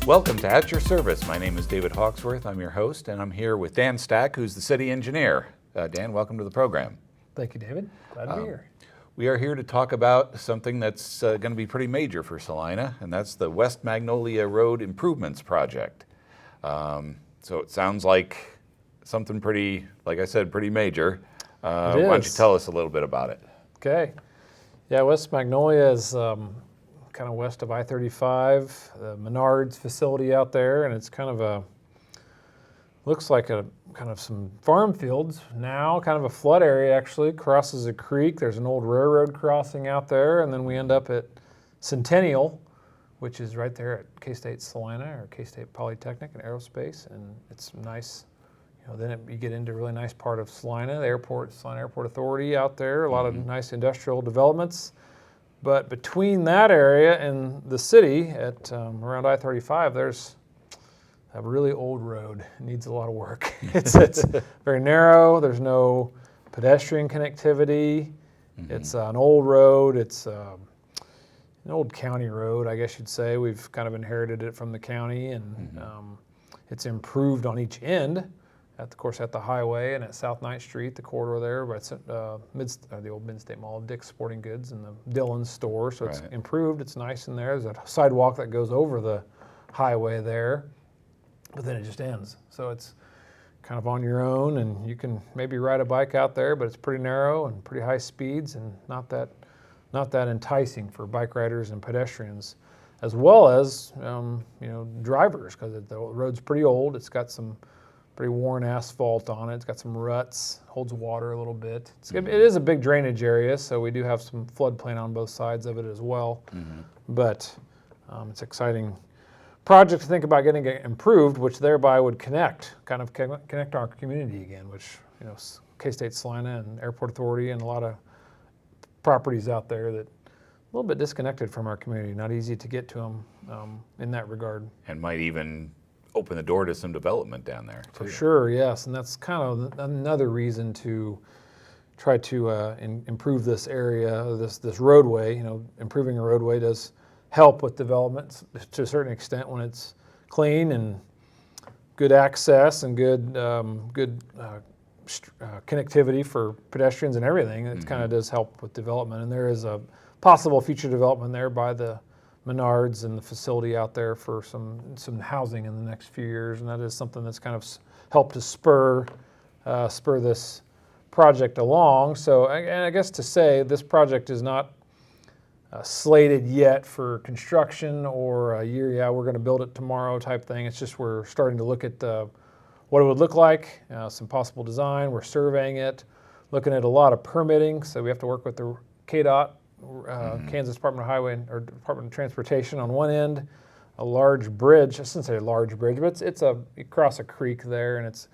Welcome to At Your Service. My name is David Hawksworth. I'm your host, and I'm here with Dan Stack, who's the city engineer. Dan, welcome to the program. Thank you, David. Glad to be here. We are here to talk about something that's going to be pretty major for Salina, and that's the West Magnolia Road Improvements Project. So it sounds like something pretty, like I said, pretty major. Why don't you tell us a little bit about it? Okay. Yeah, West Magnolia is kind of west of I-35, the Menards facility out there, and it's kind of a, looks like a kind of some farm fields now, kind of a flood area actually, crosses a creek. There's an old railroad crossing out there, and then we end up at Centennial, which is right there at K-State Salina or K-State Polytechnic and Aerospace, and it's nice. You know, then you get into a really nice part of Salina, the airport, Salina Airport Authority out there, a lot of nice industrial developments. But between that area and the city at around I-35, there's a really old road. It needs a lot of work. It's very narrow. There's no pedestrian connectivity. It's an old road. It's an old county road, I guess you'd say. We've kind of inherited it from the county, and it's improved on each end. Of course, at the highway and at South 9th Street, the corridor there, by the old Mid-State Mall, Dick's Sporting Goods, and the Dillon's store. So it's improved. It's nice in there. There's a sidewalk that goes over the highway there, but then it just ends. So it's kind of on your own, and you can maybe ride a bike out there, but it's pretty narrow and pretty high speeds, and not that enticing for bike riders and pedestrians, as well as drivers, because the road's pretty old. It's got some pretty worn asphalt on it. It's got some ruts, holds water a little bit. It is a big drainage area, so we do have some floodplain on both sides of it as well. But it's an exciting project to think about getting it improved, which thereby would connect our community again, which, K-State Salina and Airport Authority and a lot of properties out there that a little bit disconnected from our community, not easy to get to them in that regard. And might even open the door to some development down there, too. For sure, yes, and that's kind of another reason to try to improve this area, this roadway. Improving a roadway does help with development to a certain extent when it's clean and good access and good connectivity for pedestrians and everything. It kind of does help with development, and there is a possible future development there by the Menards and the facility out there for some housing in the next few years, and that is something that's kind of helped to spur this project along. So, and I guess to say this project is not slated yet for construction or a year, we're going to build it tomorrow type thing. It's just we're starting to look at what it would look like, some possible design. We're surveying it, looking at a lot of permitting, so we have to work with the KDOT, Kansas Department of Highway or Department of Transportation on one end, a large bridge. I shouldn't say a large bridge, but you cross a creek there, and it's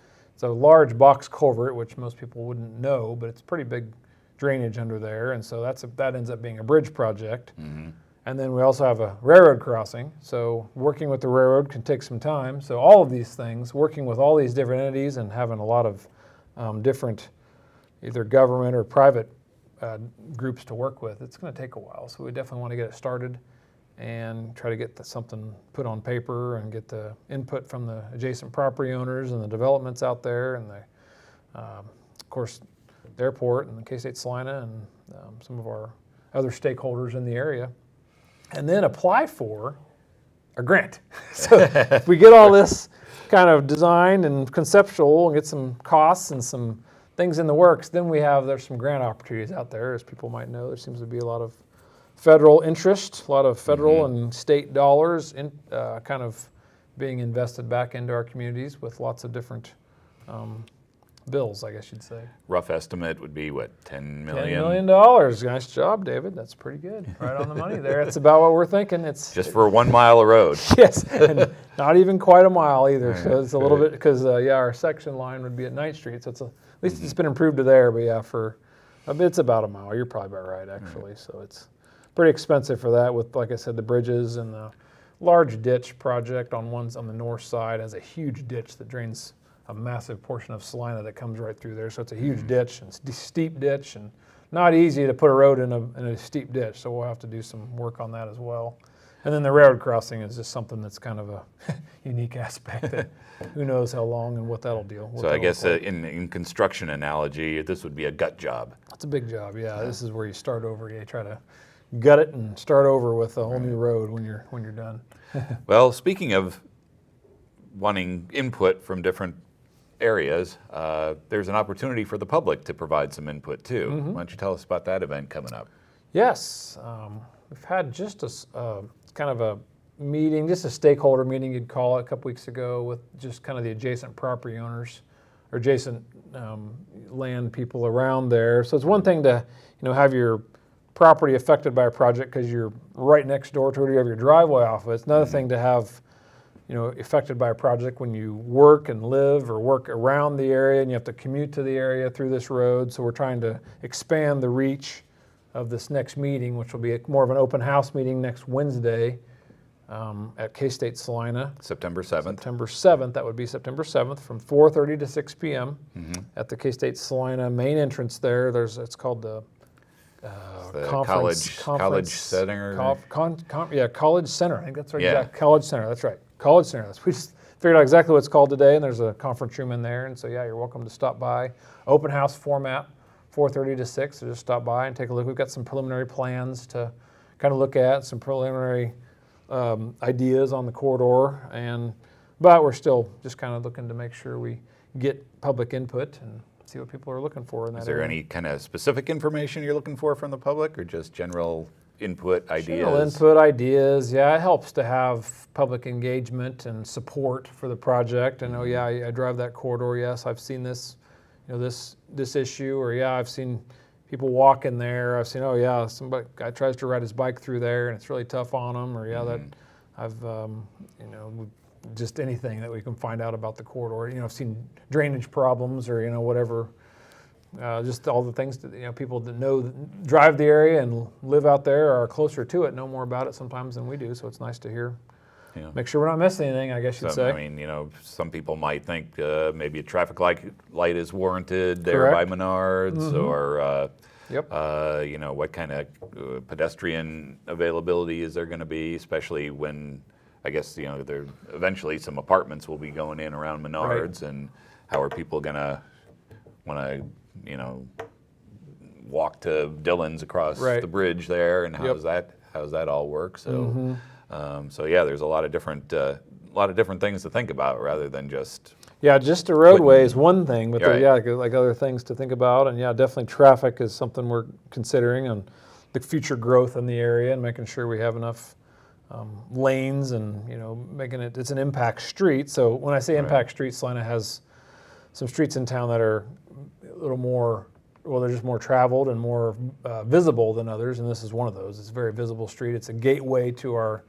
a large box culvert, which most people wouldn't know, but it's pretty big drainage under there, and so that ends up being a bridge project. And then we also have a railroad crossing, so working with the railroad can take some time. So all of these things, working with all these different entities and having a lot of different either government or private groups to work with, it's going to take a while. So we definitely want to get it started and try to get something put on paper and get the input from the adjacent property owners and the developments out there, and of course the airport and the K-State Salina and some of our other stakeholders in the area, and then apply for a grant. So if we get all this kind of designed and conceptual and get some costs and some things in the works, then there's some grant opportunities out there. As people might know, there seems to be a lot of federal interest, a lot of federal and state dollars kind of being invested back into our communities with lots of different bills, I guess you'd say. Rough estimate would be, what, $10 million? $10 million. Nice job, David. That's pretty good. Right on the money there. That's about what we're thinking. It's just for 1 mile of road. Yes, and not even quite a mile either. So it's a little bit, because our section line would be at 9th Street. So at least it's been improved to there, but it's about a mile. You're probably about right, actually. So it's pretty expensive for that with, like I said, the bridges and the large ditch project on the north side has a huge ditch that drains a massive portion of Salina that comes right through there. So it's a huge ditch and steep ditch, and not easy to put a road in a steep ditch. So we'll have to do some work on that as well. And then the railroad crossing is just something that's kind of a unique aspect that who knows how long and what that'll deal. So I guess in construction analogy, this would be a gut job. That's a big job, yeah. This is where you start over. You try to gut it and start over with a whole new road when you're done. Well, speaking of wanting input from different areas, there's an opportunity for the public to provide some input too. Why don't you tell us about that event coming up? Yes, we've had just kind of a meeting, just a stakeholder meeting you'd call it, a couple weeks ago with just kind of the adjacent property owners or adjacent land people around there. So it's one thing to have your property affected by a project because you're right next door to it, or you have your driveway off of it. It's another thing to have affected by a project when you work and live or work around the area and you have to commute to the area through this road. So we're trying to expand the reach of this next meeting, which will be more of an open house meeting next Wednesday at K-State Salina. September 7th. September 7th, that would be September 7th from 4:30 to 6 p.m. At the K-State Salina main entrance there. It's called the College Center. College Center. I think that's right. Yeah. Exact College Center. That's right. College Center. We just figured out exactly what it's called today, and there's a conference room in there. And so, yeah, you're welcome to stop by. Open house format, 4:30 to 6. So just stop by and take a look. We've got some preliminary plans to kind of look at, some preliminary ideas on the corridor, but we're still just kind of looking to make sure we get public input and see what people are looking for in that Is there area. any kind of specific information you're looking for from the public, or just general input ideas? General input ideas, yeah. It helps to have public engagement and support for the project. And I drive that corridor. Yes, I've seen this, this issue, or I've seen people walk in there. I've seen, somebody guy tries to ride his bike through there and it's really tough on him, or that I've just anything that we can find out about the corridor. I've seen drainage problems or whatever. Just all the things that people that drive the area and live out there or are closer to it know more about it sometimes than we do. So it's nice to hear. Yeah. Make sure we're not missing anything, I guess you'd say. I mean, some people might think maybe a traffic light is warranted there by Menards, or what kind of pedestrian availability is there going to be, especially when I guess there eventually some apartments will be going in around Menards, and how are people going to want to walk to Dillon's across the bridge there, and how does that all work? So. There's a lot of different things to think about rather than just just a roadway is one thing, but like other things to think about, and definitely traffic is something we're considering, and the future growth in the area, and making sure we have enough lanes, and making it's an impact street. So when I say impact street, Salina has some streets in town that are a little more. Well, they're just more traveled and more visible than others, and this is one of those. It's a very visible street. It's a gateway to our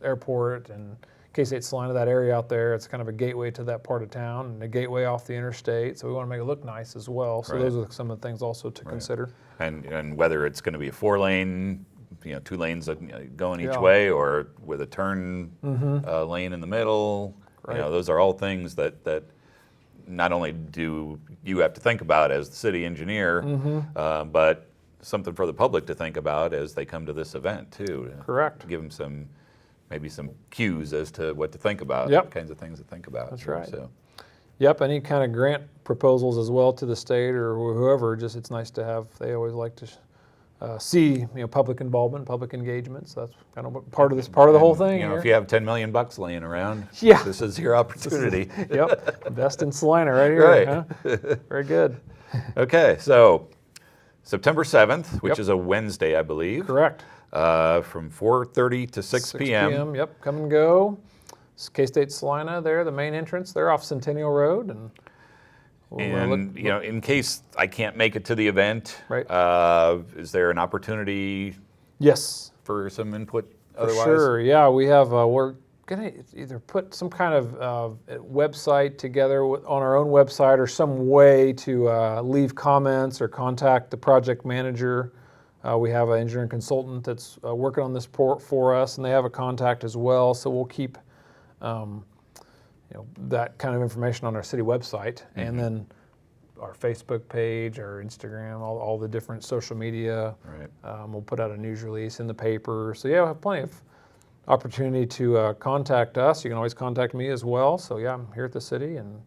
airport and K-State Salina, that area out there. It's kind of a gateway to that part of town and a gateway off the interstate. So we want to make it look nice as well. So those are some of the things also to consider. And whether it's going to be a 4-lane, 2 lanes going each way, or with a turn lane in the middle, those are all things that not only do you have to think about as the city engineer, but something for the public to think about as they come to this event too. Correct. Give them maybe some cues as to what to think about, kinds of things to think about. That's right. So. Yep, any kind of grant proposals as well to the state or whoever, just it's nice to have, they always like to see public involvement, public engagement. So that's kind of part of the whole thing. If you have $10 million laying around, yeah, this is your opportunity. Yep, invest in Salina right here. Right. Huh? Very good. Okay, so September 7th, which is a Wednesday, I believe. Correct. From 4:30 to 6 p.m. Yep, come and go. It's K-State Salina there, the main entrance. They're off Centennial Road, and in case I can't make it to the event, is there an opportunity? Yes. For some input. Otherwise, sure. Yeah, we have. We're gonna either put some kind of website together on our own website, or some way to leave comments or contact the project manager. We have an engineering consultant that's working on this for us, and they have a contact as well. So we'll keep that kind of information on our city website, and then our Facebook page, our Instagram, all the different social media. Right. We'll put out a news release in the paper. So we'll have plenty of opportunity to contact us. You can always contact me as well. So yeah, I'm here at the city, and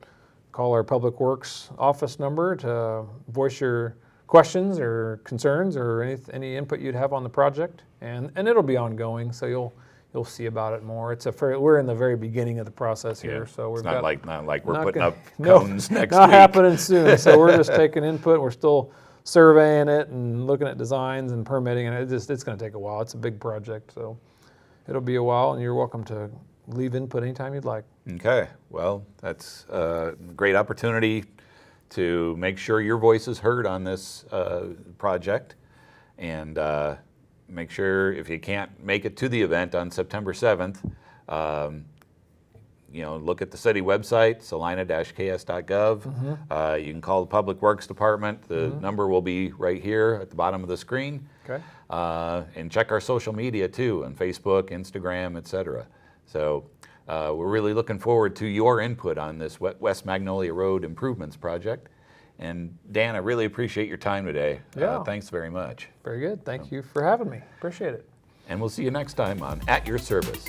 call our Public Works office number to voice your questions or concerns or any input you'd have on the project. And it'll be ongoing, so you'll see about it more. We're in the very beginning of the process here, so we've It's not like we're putting up no, cones next not week. happening soon. So we're just taking input. We're still surveying it and looking at designs and permitting, and it's going to take a while. It's a big project, so it'll be a while, and you're welcome to leave input anytime you'd like. Okay, well, that's a great opportunity to make sure your voice is heard on this project, and make sure if you can't make it to the event on September 7th, look at the city website, salina-ks.gov. You can call the Public Works Department. The number will be right here at the bottom of the screen. Okay. And check our social media too, on Facebook, Instagram, etc. So we're really looking forward to your input on this West Magnolia Road Improvements Project. And Dan, I really appreciate your time today. Yeah. Thanks very much. Very good. Thank you for having me. Appreciate it. And we'll see you next time on At Your Service.